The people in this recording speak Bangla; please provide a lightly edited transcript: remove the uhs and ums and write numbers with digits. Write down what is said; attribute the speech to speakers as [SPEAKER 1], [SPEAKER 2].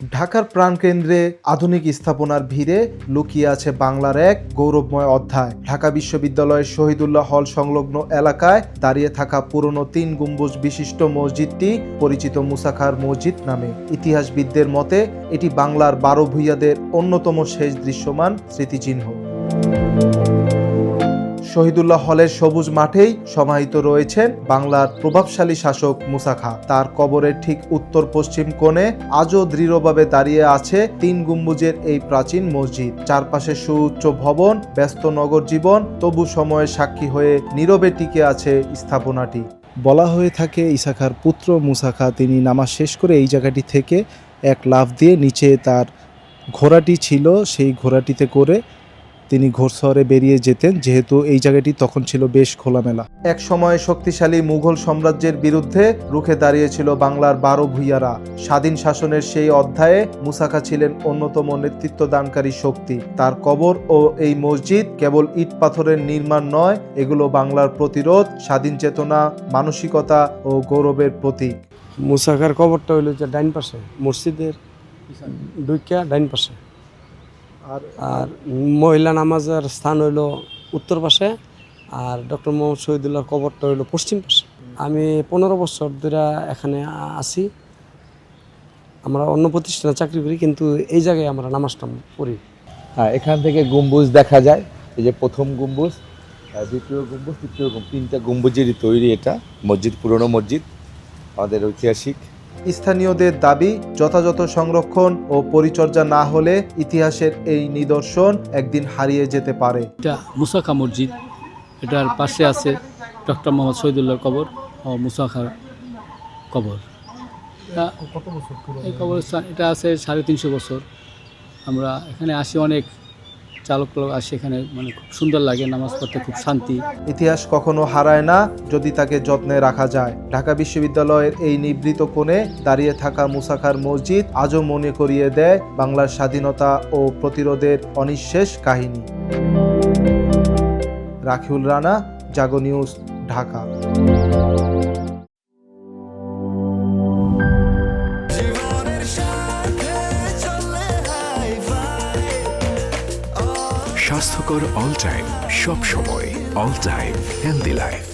[SPEAKER 1] ঢাকার প্রাণকেন্দ্রে আধুনিক স্থাপনার ভিড়ে লুকিয়ে আছে বাংলার এক গৌরবময় অধ্যায়। ঢাকা বিশ্ববিদ্যালয়ের শহীদুল্লাহ হল সংলগ্ন এলাকায় দাঁড়িয়ে থাকা পুরনো ৩ গম্বুজ বিশিষ্ট মসজিদটি পরিচিত মুসা খাঁর মসজিদ নামে। ইতিহাসবিদদের মতে এটি বাংলার ১২ ভূঁইয়াদের অন্যতম শেষ দৃশ্যমান স্মৃতিচিহ্ন। শহীদুল্লাহ হলের সবুজ মাঠেই সমাহিত রয়েছেন বাংলার প্রভাবশালী শাসক মুসা খাঁ। তার কবরের ঠিক উত্তর পশ্চিম কোণে আজও দৃঢ়ভাবে দাঁড়িয়ে আছে ৩ গম্বুজের এই প্রাচীন মসজিদ। চারপাশে সুউচ্চ ভবন, ব্যস্ত নগর জীবন, তবু সময়ের সাক্ষী হয়ে নীরবে টিকে আছে স্থাপনাটি। বলা হয়ে থাকে ঈসা খাঁর পুত্র মুসা খাঁ তিনি নামাজ শেষ করে এই জায়গাটি থেকে এক লাফ দিয়ে নিচে তার ঘোড়াটি ছিল, সেই ঘোড়াটিতে করে তিনি ঘোড়সওয়ারে বেরিয়ে যেতেন, যেহেতু এই জায়গাটি তখন ছিল বেশ খোলামেলা। এক সময় শক্তিশালী মুঘল সাম্রাজ্যের বিরুদ্ধে রুখে দাঁড়িয়েছিল বাংলার ১২ ভূঁইয়ারা। স্বাধীন শাসনের সেই অধ্যায়ে মুসা খাঁ ছিলেন অন্যতম নেতৃত্বদানকারী শক্তি। তার কবর ও এই মসজিদ কেবল ইট পাথরের নির্মাণ নয়, এগুলো বাংলার প্রতিরোধ, স্বাধীন চেতনা, মানসিকতা ও গৌরবের প্রতীক।
[SPEAKER 2] মুসা খাঁর কবরটা হইল যে ডাইন পাশে, মসজিদের দুইটা ডাইন পাশে, আর মহিলা নামাজের স্থান হইল উত্তর পাশে, আর ডক্টর মোহাম্মদ শহীদুল্লাহর কবরটা হইল পশ্চিম পাশে। আমি 15 বছর ধরে এখানে আছি। আমরা অন্য প্রতিষ্ঠানে চাকরি করি, কিন্তু এই জায়গায় আমরা নামাজটা পড়ি।
[SPEAKER 3] হ্যাঁ, এখান থেকে গম্বুজ দেখা যায়। এই যে প্রথম গম্বুজ, দ্বিতীয় গম্বুজ, তৃতীয় গম্বুজ, 3টা গম্বুজেরই তৈরি এটা মসজিদ, পুরনো মসজিদ, আমাদের ঐতিহাসিক।
[SPEAKER 1] স্থানীয়দের দাবি, যথাযথ সংরক্ষণ ও পরিচর্যা না হলে ইতিহাসের এই নিদর্শন একদিন হারিয়ে যেতে পারে।
[SPEAKER 4] এটা মুসা খাঁ মসজিদ, এটার পাশে আছে ডক্টর মোহাম্মদ শহীদুল্লাহর কবর ও মুসা খাঁর কবর। এই কবরস্থান এটা আছে 350 বছর। আমরা এখানে আসি, অনেক চালক আসে এখানে, মানে খুব সুন্দর লাগে, নামাজ পড়তে খুব শান্তি।
[SPEAKER 1] ইতিহাস কখনো হারায় না যদি তাকে যত্নে রাখা যায়। ঢাকা বিশ্ববিদ্যালয়ের এই নিভৃত কোণে দাঁড়িয়ে থাকা মুসা খাঁর মসজিদ আজও মনে করিয়ে দেয় বাংলার স্বাধীনতা ও প্রতিরোধের অনিঃশেষ কাহিনী। রাখিউল রানা, জাগো নিউজ, ঢাকা।
[SPEAKER 5] স্বাস্থ্যকর অল টাইম, সব সময় অল টাইম হেলদি লাইফ।